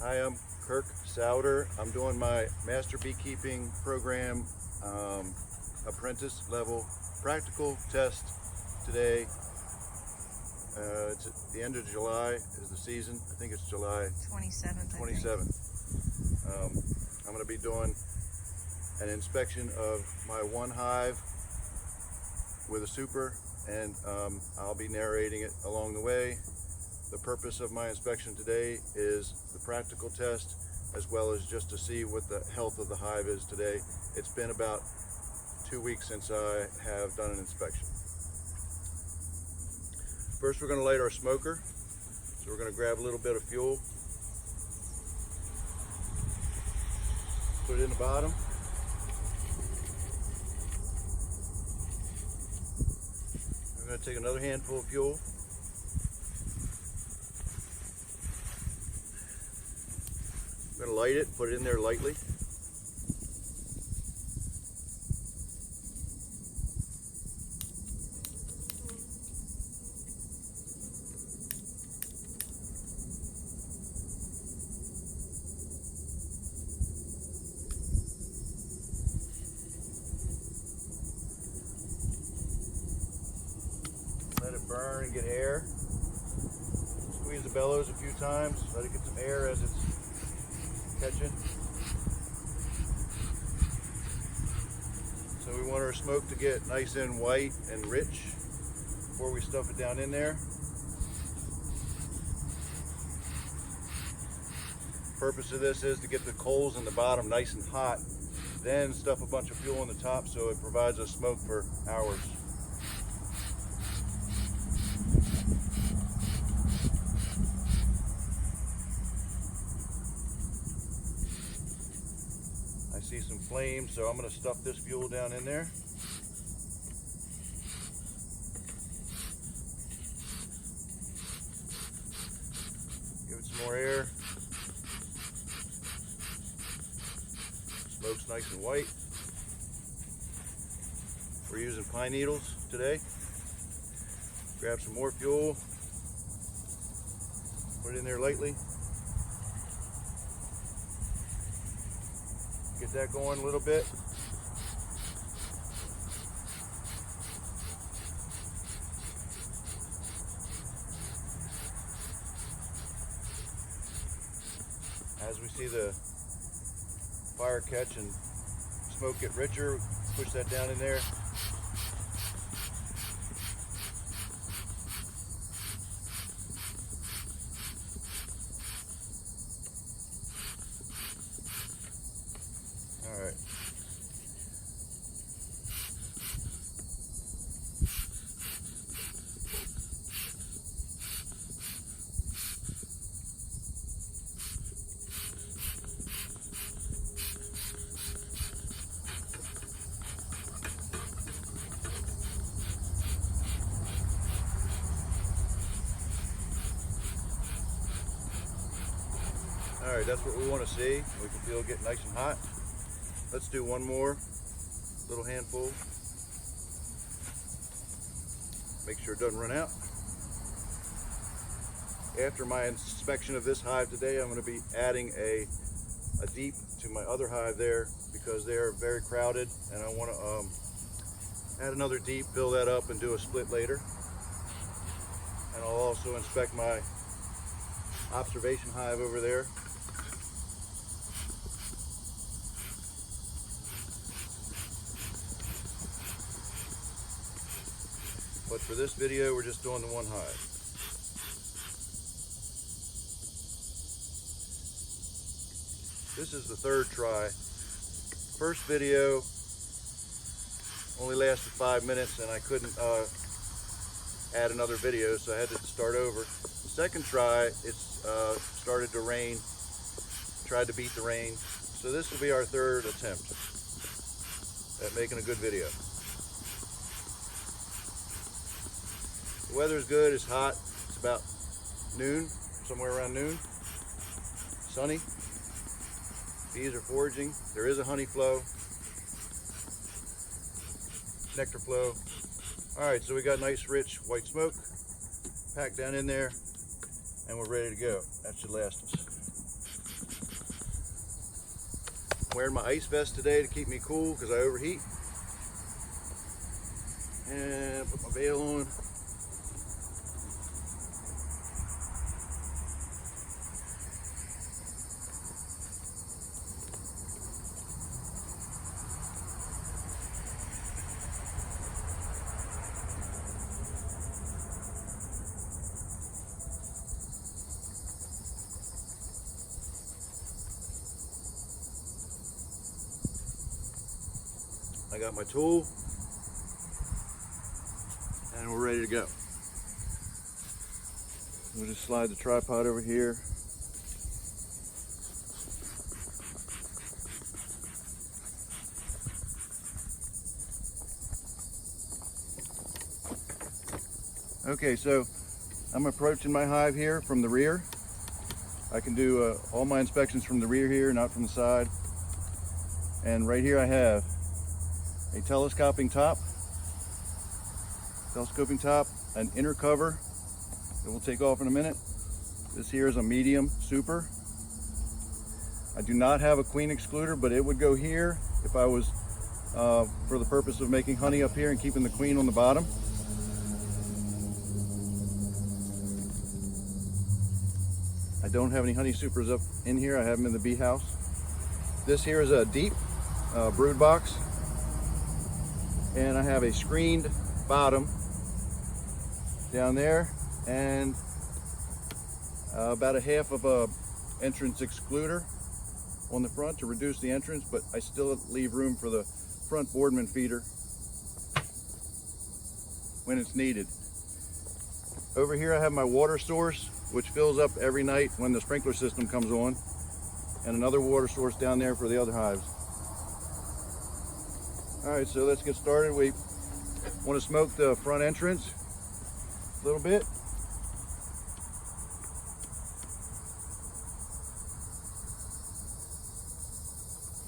Hi, I'm Kirk Souter. I'm doing my master beekeeping program apprentice level practical test today. It's at the end of July is the season. I think it's July 27th. I'm going to be doing an inspection of my one hive with a super, and I'll be narrating it along the way. The purpose of my inspection today is the practical test, as well as just to see what the health of the hive is today. It's been about 2 weeks since I have done an inspection. First, we're going to light our smoker. So we're going to grab a little bit of fuel, put it in the bottom. I'm going to take another handful of fuel. I'm going to light it, put it in there lightly. Let it burn and get air. Squeeze the bellows a few times, let it get some air as it's catching. So we want our smoke to get nice and white and rich before we stuff it down in there. Purpose of this is to get the coals in the bottom nice and hot, then stuff a bunch of fuel on the top so it provides us smoke for hours. I see some flames, so I'm going to stuff this fuel down in there. Give it some more air. Smoke's nice and white. We're using pine needles today. Grab some more fuel. Put it in there lightly. Get that going a little bit. As we see the fire catch and smoke get richer, push that down in there. All right. All right, that's what we want to see. We can feel it getting nice and hot. Let's do one more little handful. Make sure it doesn't run out. After my inspection of this hive today, I'm going to be adding a deep to my other hive there because they're very crowded, and I want to add another deep, fill that up, and do a split later. And I'll also inspect my observation hive over there. But for this video, we're just doing the one hive. This is the third try. First video only lasted 5 minutes and I couldn't add another video, so I had to start over. The second try, it's started to rain. Tried to beat the rain. So this will be our third attempt at making a good video. The weather's good, it's hot, it's about noon, somewhere around noon. Sunny. Bees are foraging. There is a honey flow, nectar flow. All right, so we got nice rich white smoke packed down in there, and we're ready to go. That should last us. wearing my ice vest today to keep me cool because I overheat. And put my veil on. I got my tool and we're ready to go. We'll just slide the tripod over here. Okay, so I'm approaching my hive here from the rear. I can do all my inspections from the rear here, not from the side. And right here I have a telescoping top, an inner cover that we'll take off in a minute. This here is a medium super. I do not have a queen excluder, but it would go here if I was for the purpose of making honey up here and keeping the queen on the bottom. I don't have any honey supers up in here. I have them in the bee house. This here is a deep brood box. And I have a screened bottom down there and about a half of a entrance excluder on the front to reduce the entrance, but I still leave room for the front boardman feeder when it's needed. Over here I have my water source, which fills up every night when the sprinkler system comes on, and another water source down there for the other hives. All right, so let's get started. We want to smoke the front entrance a little bit.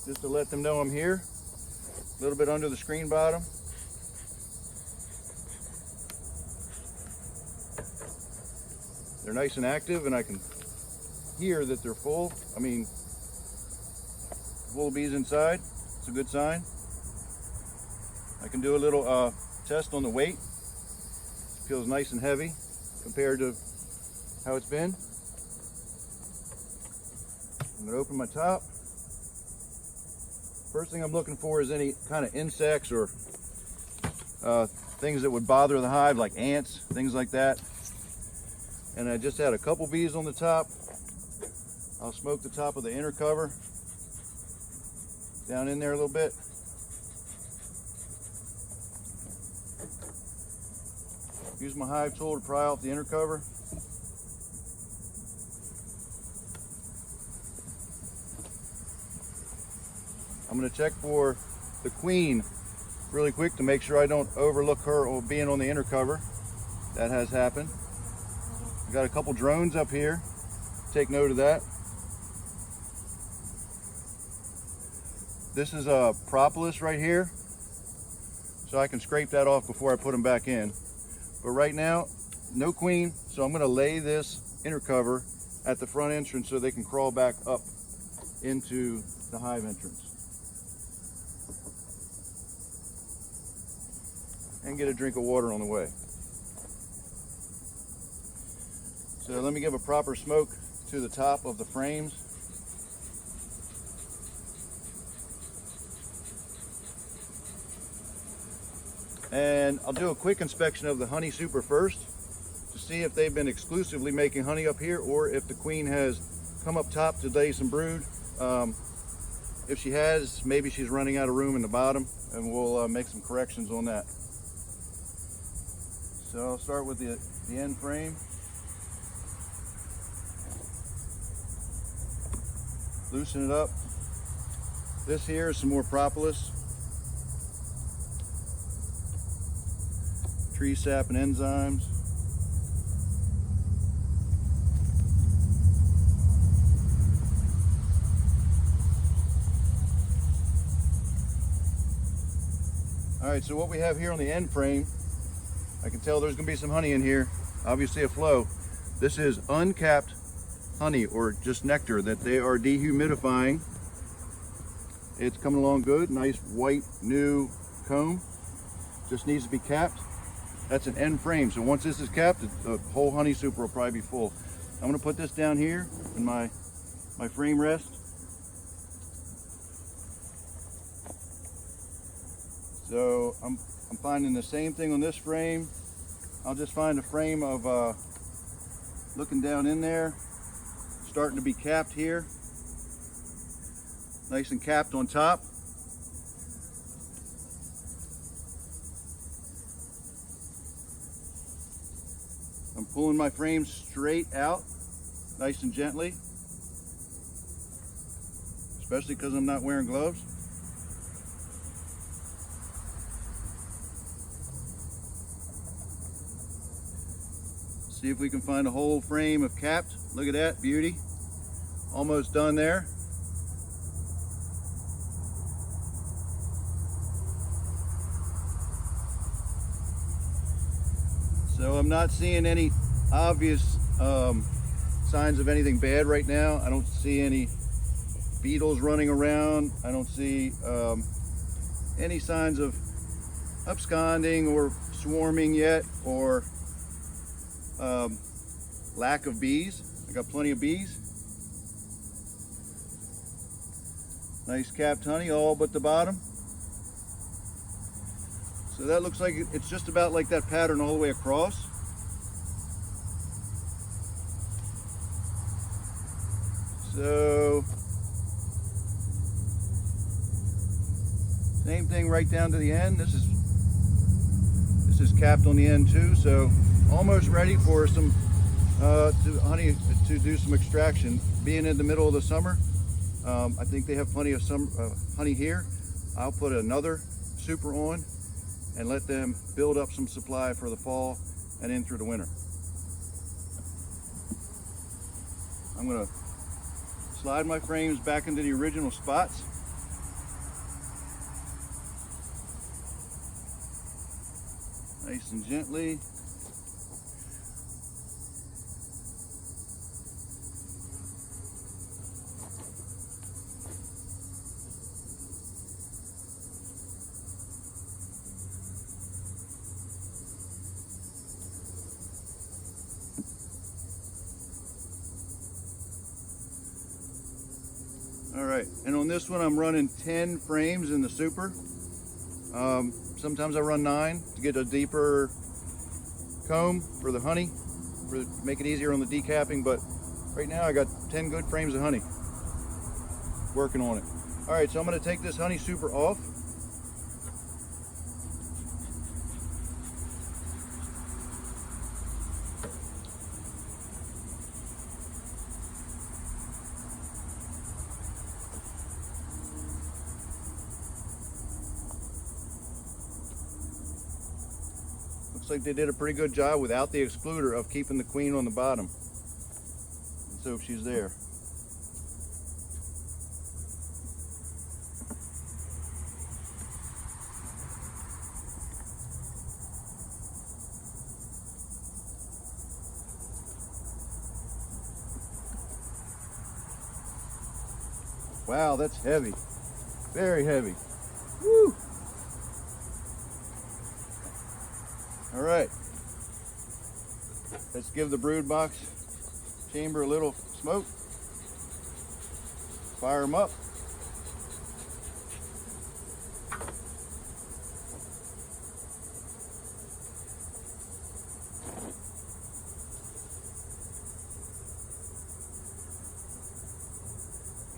Just to let them know I'm here. A little bit under the screen bottom. They're nice and active, and I can hear that they're full. I mean, full of bees inside. It's a good sign. I can do a little test on the weight. It feels nice and heavy compared to how it's been. I'm going to open my top. First thing I'm looking for is any kind of insects or things that would bother the hive, like ants, things like that. And I just had a couple bees on the top. I'll smoke the top of the inner cover down in there a little bit. Use my hive tool to pry off the inner cover. I'm going to check for the queen really quick to make sure I don't overlook her or being on the inner cover. That has happened. I got a couple drones up here. Take note of that. This is a propolis right here, so I can scrape that off before I put them back in. But right now, no queen, so I'm going to lay this inner cover at the front entrance so they can crawl back up into the hive entrance. And get a drink of water on the way. So let me give a proper smoke to the top of the frames. And I'll do a quick inspection of the honey super first to see if they've been exclusively making honey up here or if the queen has come up top to lay some brood. If she has, maybe she's running out of room in the bottom, and we'll make some corrections on that. So I'll start with the end frame. Loosen it up. This here is some more propolis. Tree sap and enzymes. All right, so what we have here on the end frame, I can tell there's going to be some honey in here, obviously a flow. This is uncapped honey, or just nectar that they are dehumidifying It's coming along good. Nice white new comb. Just needs to be capped. That's an end frame. So once this is capped, the whole honey super will probably be full. I'm going to put this down here in my frame rest. So I'm finding the same thing on this frame. I'll just find a frame of looking down in there, starting to be capped here. Nice and capped on top. I'm pulling my frame straight out, nice and gently, especially because I'm not wearing gloves. See if we can find a whole frame of capped. Look at that beauty. Almost done there. So I'm not seeing any obvious signs of anything bad right now. I don't see any beetles running around. I don't see any signs of absconding or swarming yet, or lack of bees. I got plenty of bees. Nice capped honey all but the bottom. So that looks like it's just about like that pattern all the way across. So same thing right down to the end. This is capped on the end too, so almost ready for some honey to do some extraction. Being in the middle of the summer, I think they have plenty of honey here. I'll put another super on and let them build up some supply for the fall and in through the winter. I'm going to slide my frames back into the original spots. Nice and gently. All right, and on this one I'm running 10 frames in the super. Sometimes I run 9 to get a deeper comb for the honey, to make it easier on the decapping, but right now I got 10 good frames of honey. Working on it. All right, so I'm going to take this honey super off. Looks like they did a pretty good job without the excluder of keeping the queen on the bottom. Let's hope she's there. Wow, that's heavy. Very heavy. Woo! All right. Let's give the brood box chamber a little smoke. Fire them up.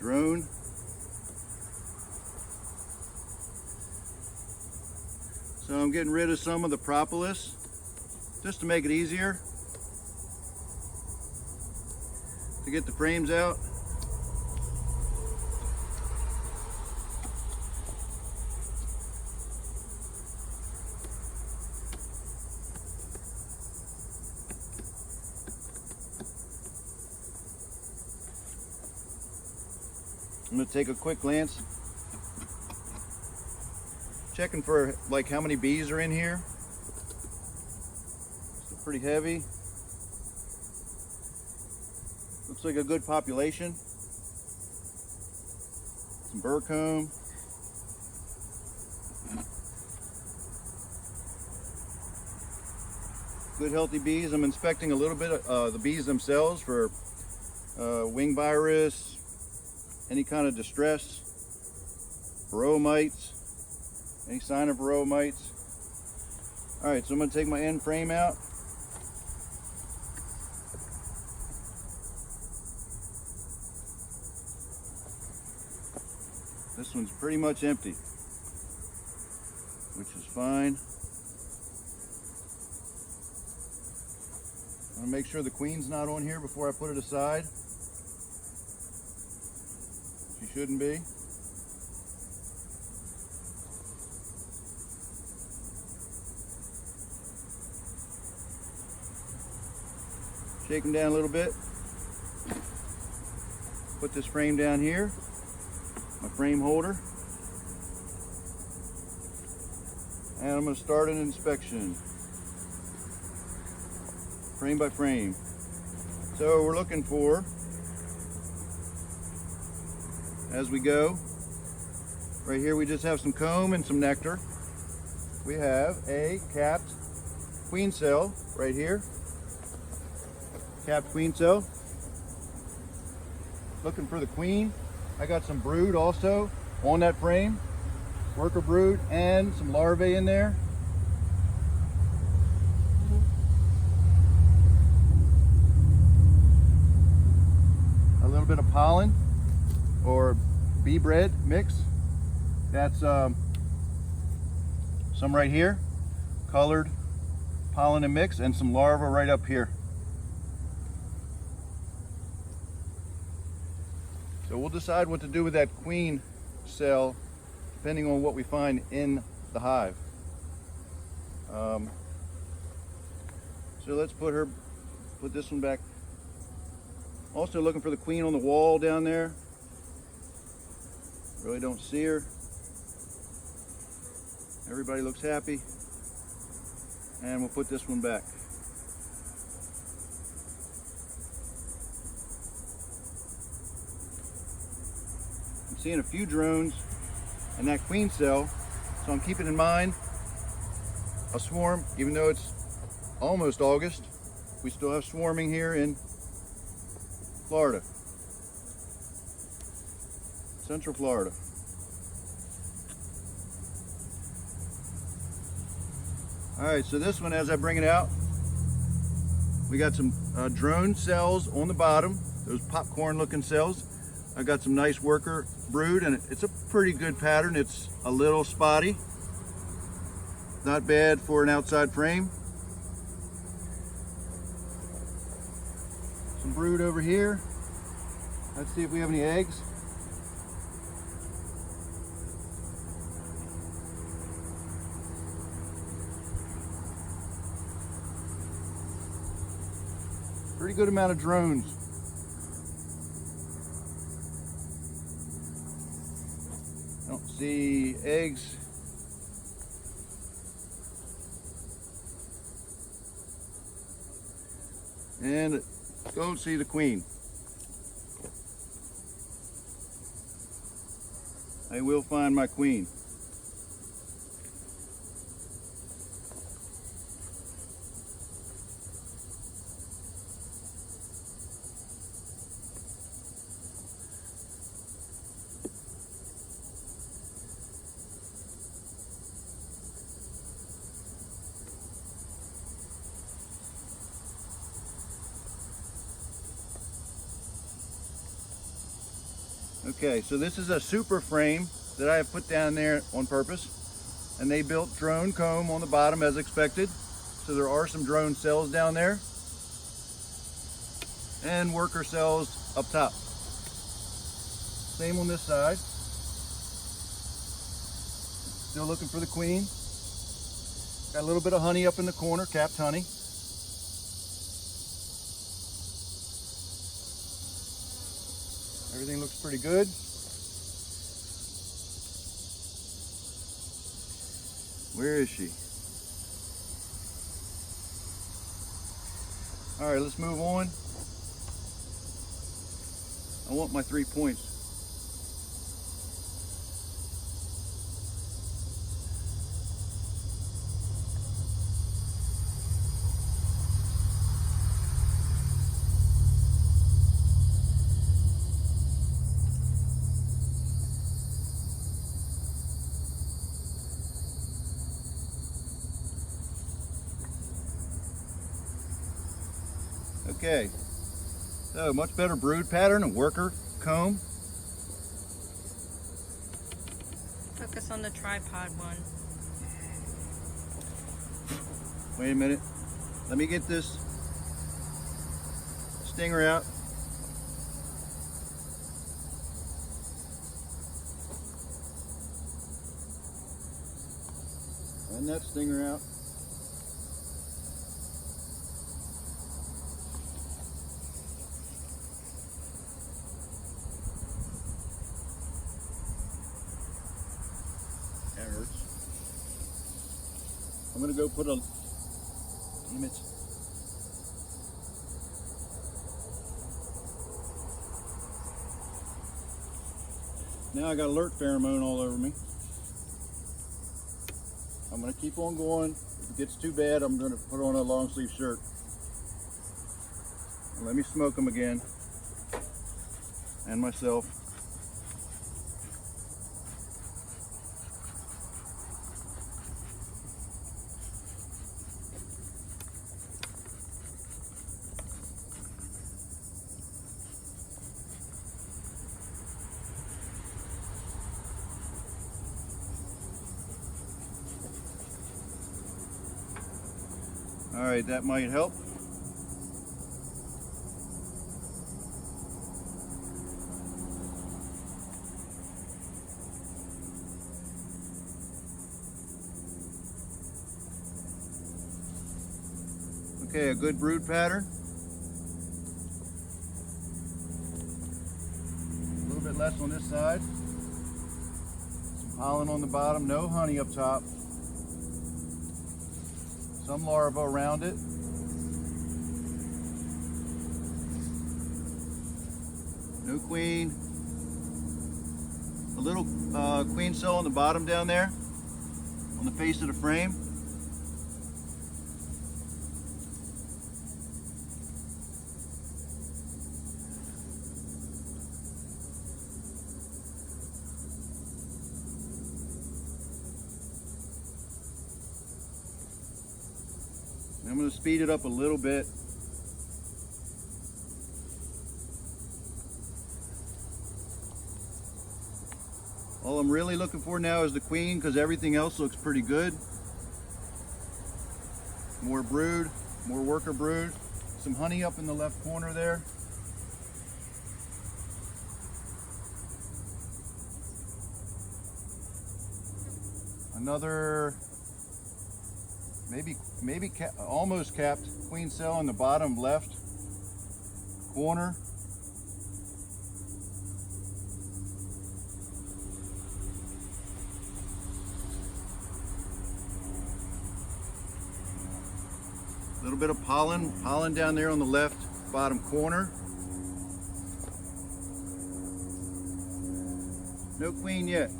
Drone. So I'm getting rid of some of the propolis just to make it easier to get the frames out. I'm going to take a quick glance, checking for like how many bees are in here. It's pretty heavy. Looks like a good population. Some burr comb. good healthy bees. I'm inspecting a little bit of the bees themselves for wing virus, any kind of distress, varroa mites, any sign of varroa mites. All right, so I'm going to take my end frame out. This one's pretty much empty, which is fine. I'm gonna make sure the queen's not on here before I put it aside. She shouldn't be. Shake them down a little bit. Put this frame down here, my frame holder. And I'm going to start an inspection, frame by frame. So we're looking for, as we go, right here we just have some comb and some nectar. We have a capped queen cell right here. Capped queen cell. Looking for the queen. I got some brood also on that frame. Worker brood and some larvae in there. A little bit of pollen or bee bread mix. That's some right here, colored pollen and mix, and some larvae right up here. So we'll decide what to do with that queen cell depending on what we find in the hive. So let's put this one back. Also looking for the queen on the wall down there. Really don't see her. Everybody looks happy. And we'll put this one back. I'm seeing a few drones in that queen cell, so I'm keeping in mind a swarm. Even though it's almost August, we still have swarming here in Florida, Central Florida. All right, so this one, as I bring it out, we got some drone cells on the bottom, those popcorn looking cells. I got some nice worker brood, and it's a pretty good pattern. It's a little spotty, not bad for an outside frame. Some brood over here. Let's see if we have any eggs. Pretty good amount of drones. Don't see eggs. And don't see the queen. I will find my queen. Okay, so this is a super frame that I have put down there on purpose, and they built drone comb on the bottom as expected. So there are some drone cells down there and worker cells up top. Same on this side. Still looking for the queen. Got a little bit of honey up in the corner, capped honey. Everything looks pretty good. Where is she? All right, let's move on. I want my 3 points. Okay, so much better brood pattern, a worker comb. Focus on the tripod one. Wait a minute, let me get this stinger out. And that stinger out. That hurts. I'm gonna go put a, damn it. Now I got alert pheromone all over me. I'm gonna keep on going. If it gets too bad, I'm gonna put on a long sleeve shirt. And let me smoke them again. And myself. All right, that might help. Okay, a good brood pattern. A little bit less on this side. Some pollen on the bottom, no honey up top. Some larvae around it. No queen. A little queen cell on the bottom down there, on the face of the frame. I'm going to speed it up a little bit. All I'm really looking for now is the queen, because everything else looks pretty good. More brood, more worker brood. Some honey up in the left corner there. Another maybe almost capped queen cell in the bottom left corner. A little bit of pollen down there on the left bottom corner. No queen yet.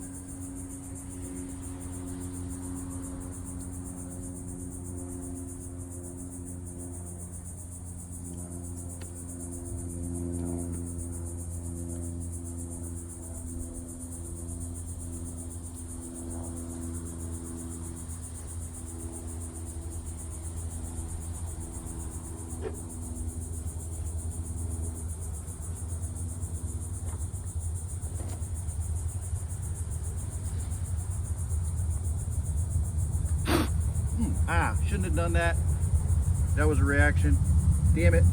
Shouldn't have done that. That was a reaction. Damn it.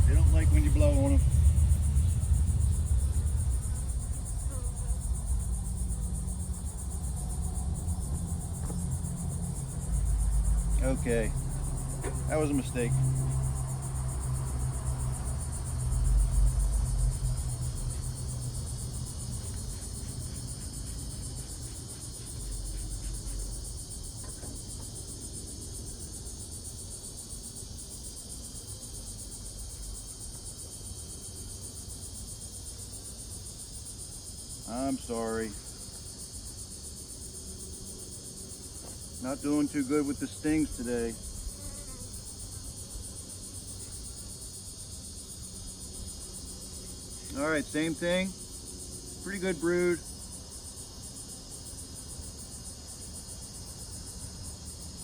They don't like when you blow on them. Okay. That was a mistake. I'm sorry. Not doing too good with the stings today. All right, same thing. Pretty good brood.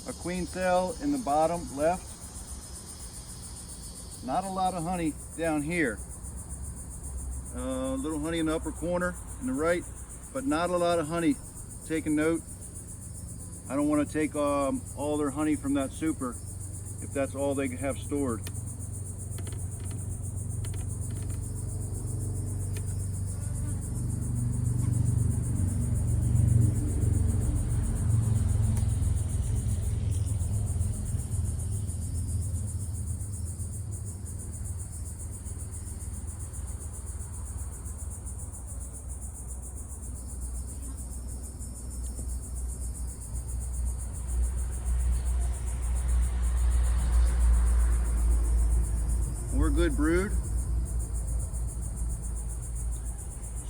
A queen cell in the bottom left. Not a lot of honey down here. A little honey in the upper corner in the right, but not a lot of honey. Take a note. I don't want to take all their honey from that super if that's all they have stored. More good brood.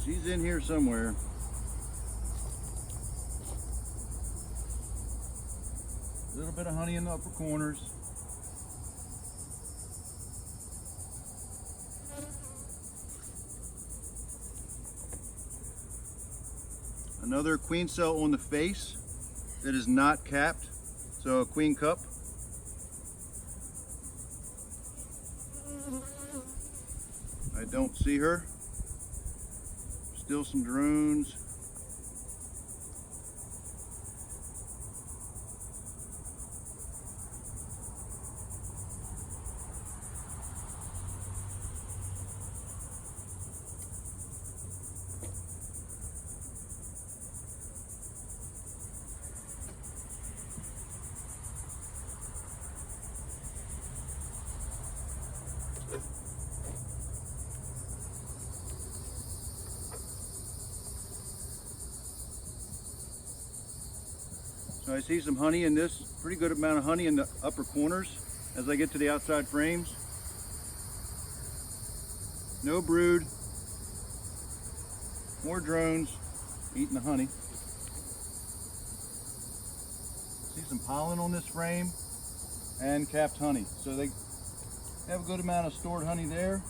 She's in here somewhere. A little bit of honey in the upper corners. Another queen cell on the face that is not capped, so a queen cup. I don't see her. Still some drones. So I see some honey in this, pretty good amount of honey in the upper corners as I get to the outside frames. No brood, more drones eating the honey. See some pollen on this frame and capped honey. So they have a good amount of stored honey there.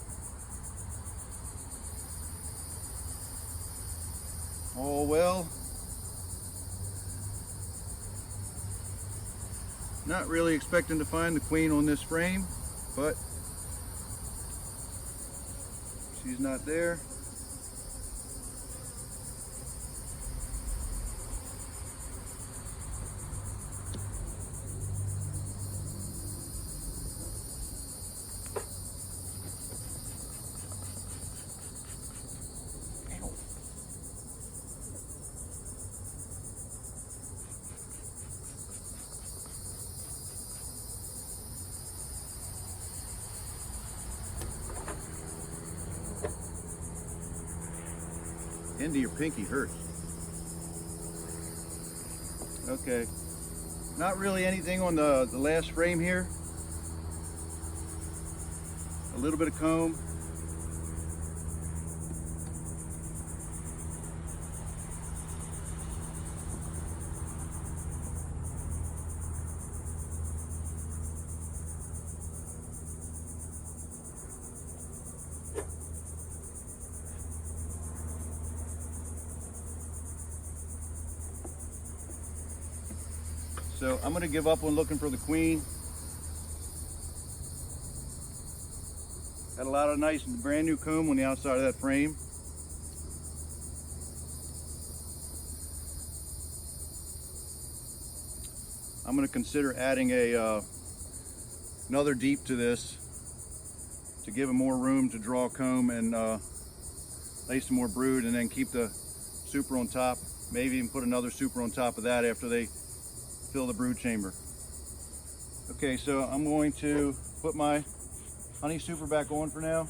All well. Not really expecting to find the queen on this frame, but she's not there. Into your pinky hurts. Okay, not really anything on the last frame here. A little bit of comb. So I'm going to give up on looking for the queen. Got a lot of nice brand new comb on the outside of that frame. I'm going to consider adding another deep to this to give it more room to draw comb and lay some more brood, and then keep the super on top. Maybe even put another super on top of that after they fill the brood chamber. Okay, so I'm going to put my honey super back on for now.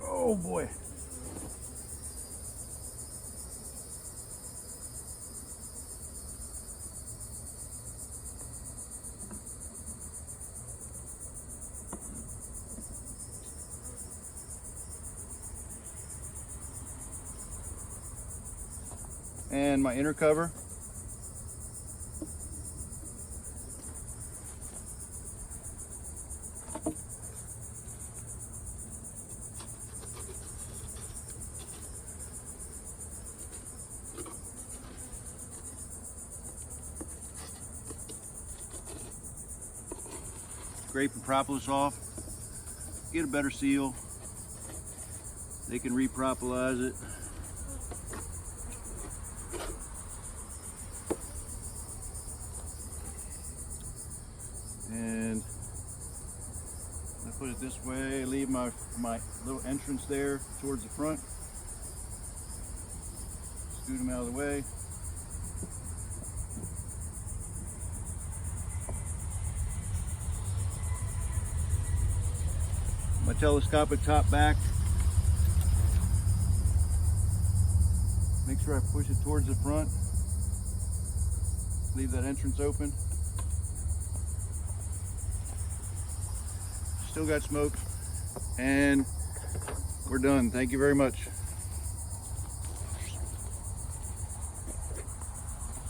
Oh boy. And my inner cover. scrape the propolis off, get a better seal. They can repropelize it. And I put it this way, leave my little entrance there towards the front. Scoot them out of the way. My telescopic top back. Make sure I push it towards the front. Leave that entrance open. Still got smoke, and we're done. Thank you very much.